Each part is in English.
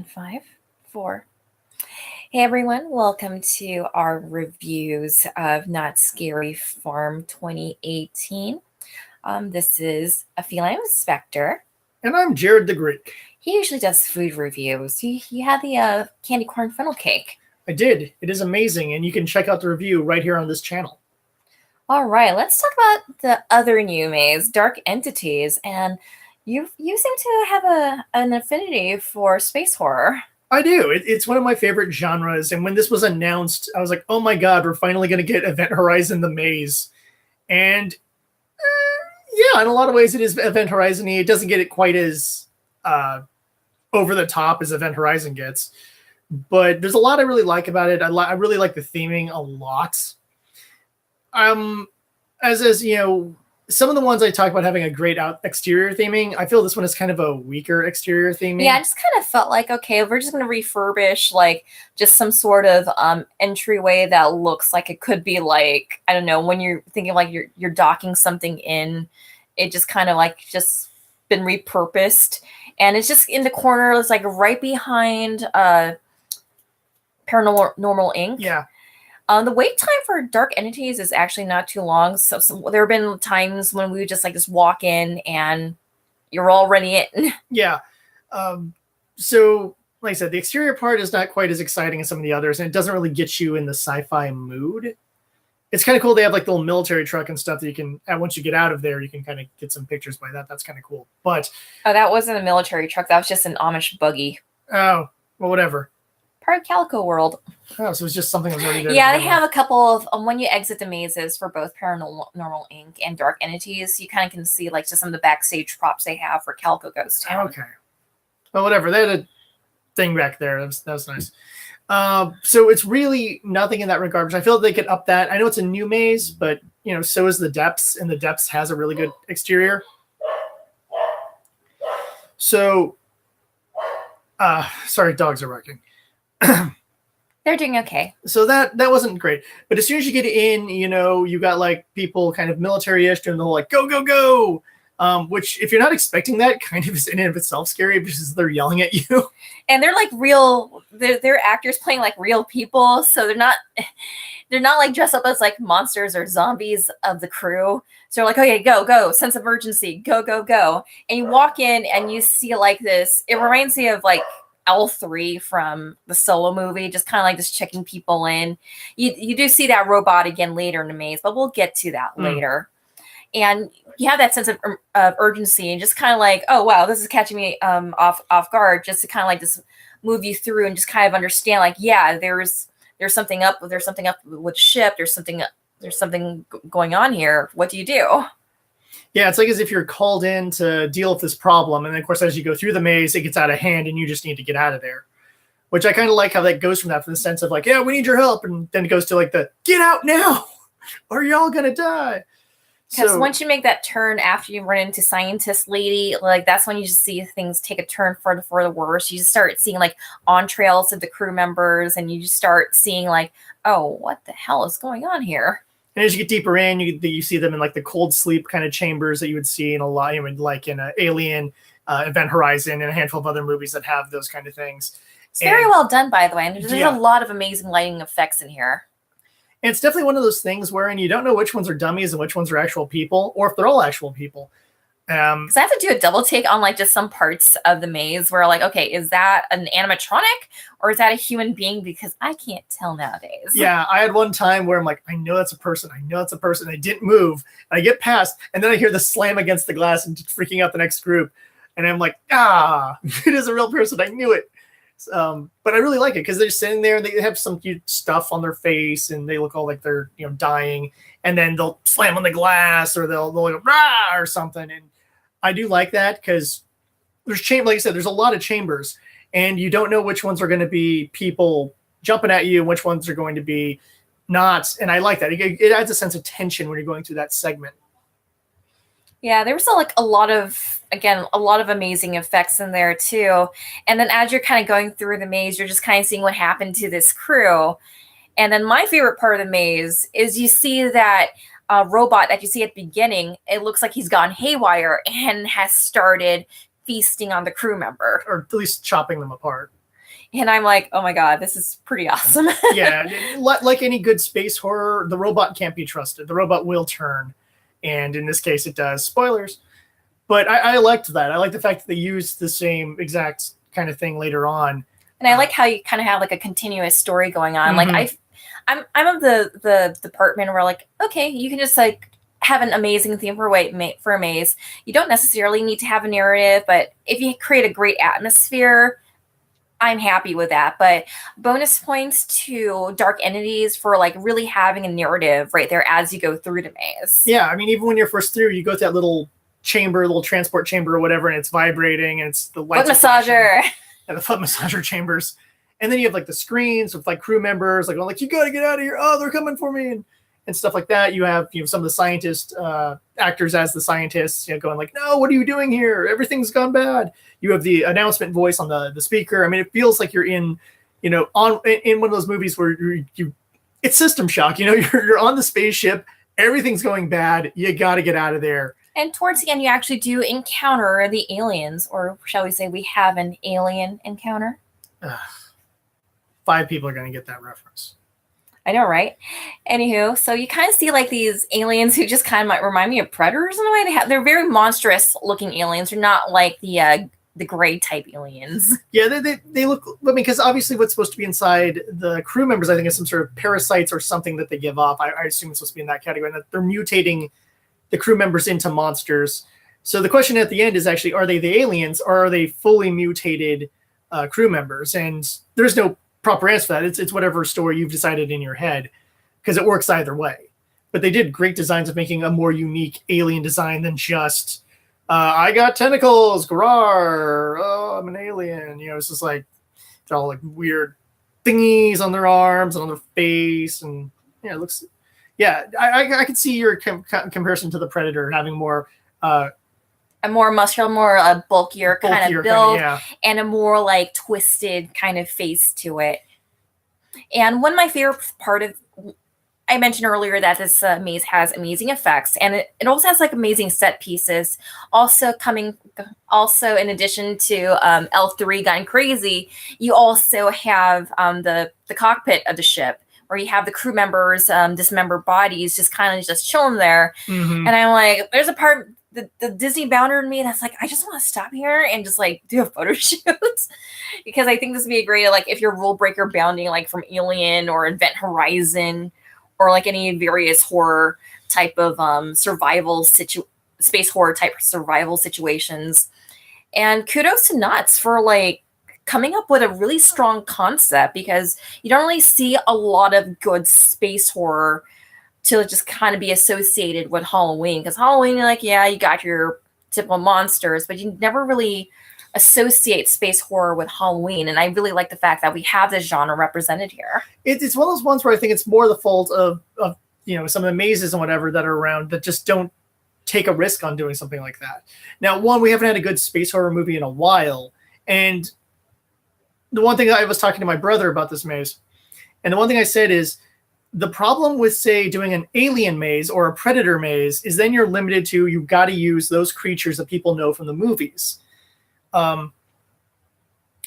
5, 4. Hey everyone, welcome to our reviews of Not Scary Farm 2018. This is a feline inspector. And I'm Jared the Greek. He usually does food reviews. He had the candy corn funnel cake. I did. It is amazing, and you can check out the review right here on this channel. All right, let's talk about the other new maze, Dark Entities, and you seem to have an affinity for space horror. I do. It's one of my favorite genres, and when this was announced, I was like, oh my god, we're finally going to get Event Horizon The Maze. And yeah, in a lot of ways it is Event Horizon-y. It doesn't get it quite as over the top as Event Horizon gets. But there's a lot I really like about it. I really like the theming a lot. As you know, some of the ones I talk about having a great exterior theming, I feel this one is kind of a weaker exterior theming. Yeah, I just kind of felt like, okay, we're just going to refurbish like just some sort of entryway that looks like it could be like, I don't know, when you're thinking like you're docking something in, it just kind of like just been repurposed. And it's just in the corner. It's like right behind Paranormal Inc. Yeah. The wait time for Dark Entities is actually not too long. So there have been times when we would just walk in and you're already in. Yeah. So, like I said, the exterior part is not quite as exciting as some of the others, and it doesn't really get you in the sci-fi mood. It's kind of cool. They have like the little military truck and stuff that you can, once you get out of there, you can kind of get some pictures by that. That's kind of cool. But that wasn't a military truck. That was just an Amish buggy. Oh, well, whatever. Part of Calico World. Oh, so it's just something that was already there. Yeah, they have a couple of when you exit the mazes for both Paranormal Inc. and Dark Entities, you kind of can see like just some of the backstage props they have for Calico Ghost Town. Okay. Well, whatever. They had a thing back there. That was nice. So it's really nothing in that regard, which I feel like they could up that. I know it's a new maze, but so is the Depths, and the Depths has a really good exterior. So, sorry, dogs are barking. They're doing okay. So that wasn't great. But as soon as you get in, you got like people kind of military-ish doing the whole like go, go, go. Which if you're not expecting that, kind of is in and of itself scary because they're yelling at you. And they're like real, they're actors playing like real people. So they're not like dressed up as like monsters or zombies of the crew. So they're like, okay, go, go, sense of urgency, go, go, go. And you walk in and you see like this, it reminds me of like L3 from the Solo movie, just kind of like just checking people in. You do see that robot again later in the maze, but we'll get to that later. And you have that sense of urgency and just kind of like, oh wow, this is catching me off guard, just to kind of like just move you through and just kind of understand like, yeah, there's something up with the ship, there's something going on here. What do you do? Yeah, it's like as if you're called in to deal with this problem. And then, of course, as you go through the maze, it gets out of hand and you just need to get out of there. Which I kind of like how that goes from the sense of like, yeah, we need your help. And then it goes to like the get out now or you're all going to die. Because once you make that turn after you run into Scientist Lady, like that's when you just see things take a turn for the worse. You just start seeing like entrails of the crew members and you just start seeing like, oh, what the hell is going on here? And as you get deeper in, you see them in like the cold sleep kind of chambers that you would see in a lot, like in Alien, Event Horizon, and a handful of other movies that have those kind of things. It's very well done, by the way. And there's a lot of amazing lighting effects in here. And it's definitely one of those things wherein you don't know which ones are dummies and which ones are actual people, or if they're all actual people. Because I have to do a double take on like just some parts of the maze where like, okay, is that an animatronic or is that a human being? Because I can't tell nowadays. Yeah, I had one time where I'm like, I know that's a person. I know it's a person. They didn't move. And I get past, and then I hear the slam against the glass and freaking out the next group. And I'm like, it is a real person. I knew it. But I really like it because they're sitting there and they have some cute stuff on their face and they look all like they're dying. And then they'll slam on the glass or they'll go rah or something. And I do like that because there's like I said, there's a lot of chambers and you don't know which ones are going to be people jumping at you and which ones are going to be not. And I like that. It adds a sense of tension when you're going through that segment. Yeah, there was a lot of amazing effects in there too. And then as you're kind of going through the maze, you're just kind of seeing what happened to this crew. And then my favorite part of the maze is you see that robot that you see at the beginning. It looks like he's gone haywire and has started feasting on the crew member. Or at least chopping them apart. And I'm like, oh my god, this is pretty awesome. Yeah, like any good space horror, the robot can't be trusted. The robot will turn, and in this case, it does. Spoilers. But I liked that. I like the fact that they used the same exact kind of thing later on. And I like how you kind of have like a continuous story going on. Mhm. Like I'm of the department where like, okay, you can just like have an amazing theme for a maze. You don't necessarily need to have a narrative, but if you create a great atmosphere, I'm happy with that. But bonus points to Dark Entities for like really having a narrative right there as you go through the maze. Yeah, I mean, even when you're first through, you go to that little chamber, little transport chamber or whatever, and it's vibrating, and it's the lights. Foot massager. And the foot massager chambers. And then you have like the screens with like crew members, like, oh, like you got to get out of here. Oh, they're coming for me. And stuff like that. You have, some of the scientist actors as the scientists, going like, no, what are you doing here? Everything's gone bad. You have the announcement voice on the speaker. I mean, it feels like you're in, in one of those movies where it's System Shock. You're on the spaceship. Everything's going bad. You got to get out of there. And towards the end, you actually do encounter the aliens, or shall we say we have an alien encounter. 5 people are going to get that reference. I know, right? Anywho, so you kind of see like these aliens who just kind of might remind me of predators in a way. They're very monstrous looking aliens. They're not like the gray type aliens. Yeah, they look. I mean, because obviously what's supposed to be inside the crew members, I think, is some sort of parasites or something that they give off. I assume it's supposed to be in that category. And that they're mutating the crew members into monsters. So the question at the end is actually, are they the aliens or are they fully mutated crew members? And there's no proper answer for that. It's whatever story you've decided in your head, because it works either way. But they did great designs of making a more unique alien design than just, I got tentacles, Garar, oh, I'm an alien. It's just like, it's all like weird thingies on their arms and on their face. And it looks... Yeah, I can see your comparison to the Predator having more a more muscular, more bulkier kind of build, and a more like twisted kind of face to it. And one of my favorite part of, I mentioned earlier that this maze has amazing effects, and it also has like amazing set pieces. Also in addition to L3 Gone Crazy, you also have the cockpit of the ship, where you have the crew members, dismembered bodies, just kind of just chilling there. Mm-hmm. And I'm like, there's a part, the Disney bounder in me that's like, I just want to stop here and just like do a photo shoot. Because I think this would be a great, like if you're rule breaker bounding like from Alien or Event Horizon or like any various horror type of space horror type survival situations. And kudos to Nuts for like coming up with a really strong concept, because you don't really see a lot of good space horror to just kind of be associated with Halloween. Because Halloween, like, yeah, you got your typical monsters, but you never really associate space horror with Halloween. And I really like the fact that we have this genre represented here. It's one of those ones where I think it's more the fault of some of the mazes and whatever that are around that just don't take a risk on doing something like that. Now, one, we haven't had a good space horror movie in a while, and the one thing I was talking to my brother about this maze, and the one thing I said is the problem with, say, doing an alien maze or a predator maze is then you're limited to, you've got to use those creatures that people know from the movies.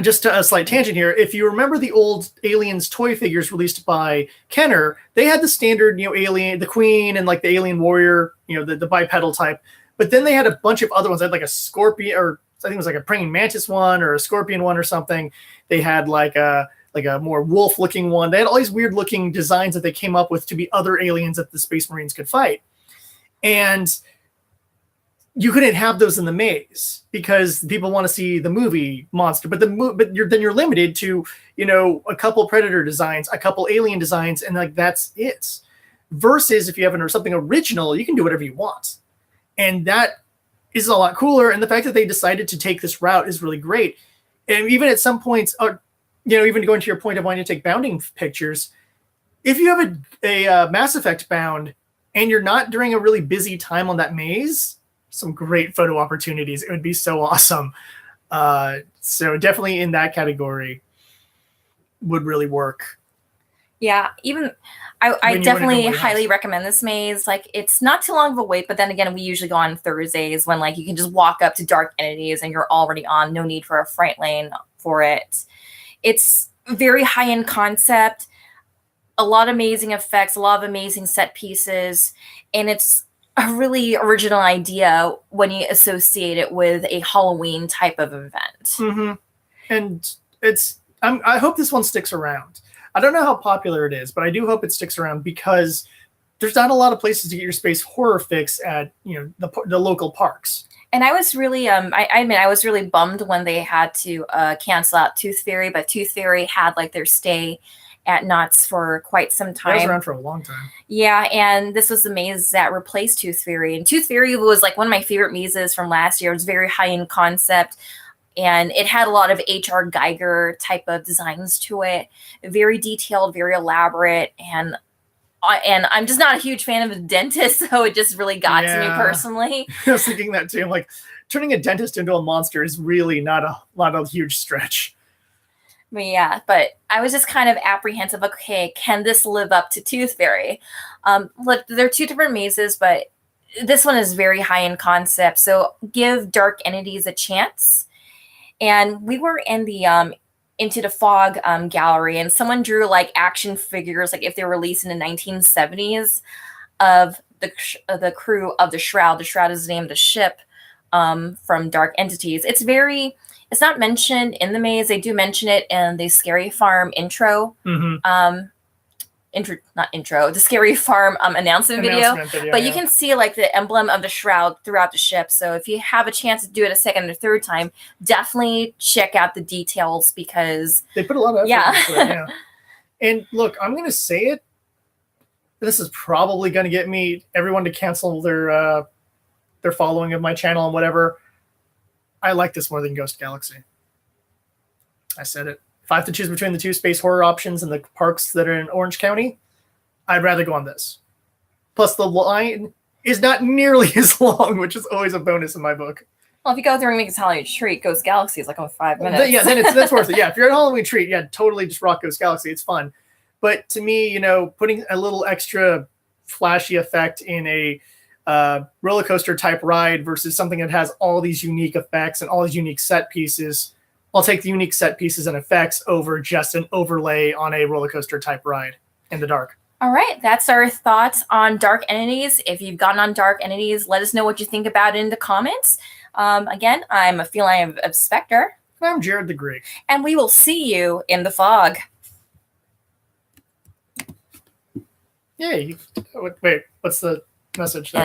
Just a slight tangent here. If you remember the old Aliens toy figures released by Kenner, they had the standard, alien, the Queen and like the alien warrior, the bipedal type. But then they had a bunch of other ones. They had like a scorpion, or I think it was like a praying mantis one or a scorpion one or something. They had like a more wolf-looking one. They had all these weird-looking designs that they came up with to be other aliens that the Space Marines could fight. And you couldn't have those in the maze because people want to see the movie monster. But then you're limited to, a couple Predator designs, a couple Alien designs, and like that's it. Versus if you have something original, you can do whatever you want. And that is a lot cooler. And the fact that they decided to take this route is really great. And even at some points, even going to your point of wanting to take bounding pictures, if you have a Mass Effect bound and you're not during a really busy time on that maze, some great photo opportunities. It would be so awesome. So definitely in that category would really work. Yeah, even I definitely highly recommend this maze. Like, it's not too long of a wait, but then again, we usually go on Thursdays when like you can just walk up to Dark Entities and you're already on. No need for a fright lane for it. It's very high-end concept, a lot of amazing effects, a lot of amazing set pieces, and it's a really original idea when you associate it with a Halloween type of event. Mm-hmm. And I hope this one sticks around. I don't know how popular it is, but I do hope it sticks around because there's not a lot of places to get your space horror fix at, the local parks. And I was really, I was really bummed when they had to cancel out Tooth Fairy, but Tooth Fairy had like their stay at Knott's for quite some time. It was around for a long time. Yeah, and this was the maze that replaced Tooth Fairy. And Tooth Fairy was like one of my favorite mazes from last year. It was very high-end concept, and it had a lot of H.R. Geiger type of designs to it. Very detailed, very elaborate, and I'm just not a huge fan of the dentist, so it just really got to me personally. I was thinking that too. I'm like, turning a dentist into a monster is really not a huge stretch. But I was just kind of apprehensive. Okay, can this live up to Tooth Fairy? Look, they're two different mazes, but this one is very high in concept. So give Dark Entities a chance. And we were in the Into the Fog gallery, and someone drew like action figures, like if they were released in the 1970s, of the crew of the Shroud. The Shroud is the name of the ship from Dark Entities. It's not mentioned in the maze. They do mention it in the Scary Farm intro. Mm-hmm. The Scary Farm announcement video. But you can see like the emblem of the Shroud throughout the ship. So if you have a chance to do it a second or third time, definitely check out the details because they put a lot of effort into it. Yeah. And look, I'm going to say it. This is probably going to get everyone to cancel their following of my channel and whatever. I like this more than Ghost Galaxy. I said it. If I have to choose between the two space horror options in the parks that are in Orange County, I'd rather go on this. Plus, the line is not nearly as long, which is always a bonus in my book. Well, if you go there and make a Halloween treat, Ghost Galaxy is like 5 minutes. Then that's worth it. Yeah, if you're at a Halloween treat, totally just rock Ghost Galaxy. It's fun. But to me, putting a little extra flashy effect in a roller coaster type ride versus something that has all these unique effects and all these unique set pieces, I'll take the unique set pieces and effects over just an overlay on a roller coaster type ride in the dark. All right, that's our thoughts on Dark Entities. If you've gotten on Dark Entities, let us know what you think about it in the comments. Again, I'm a feline of Spectre. I'm Jared the Greek. And we will see you in the fog. Yay. Wait, what's the message there?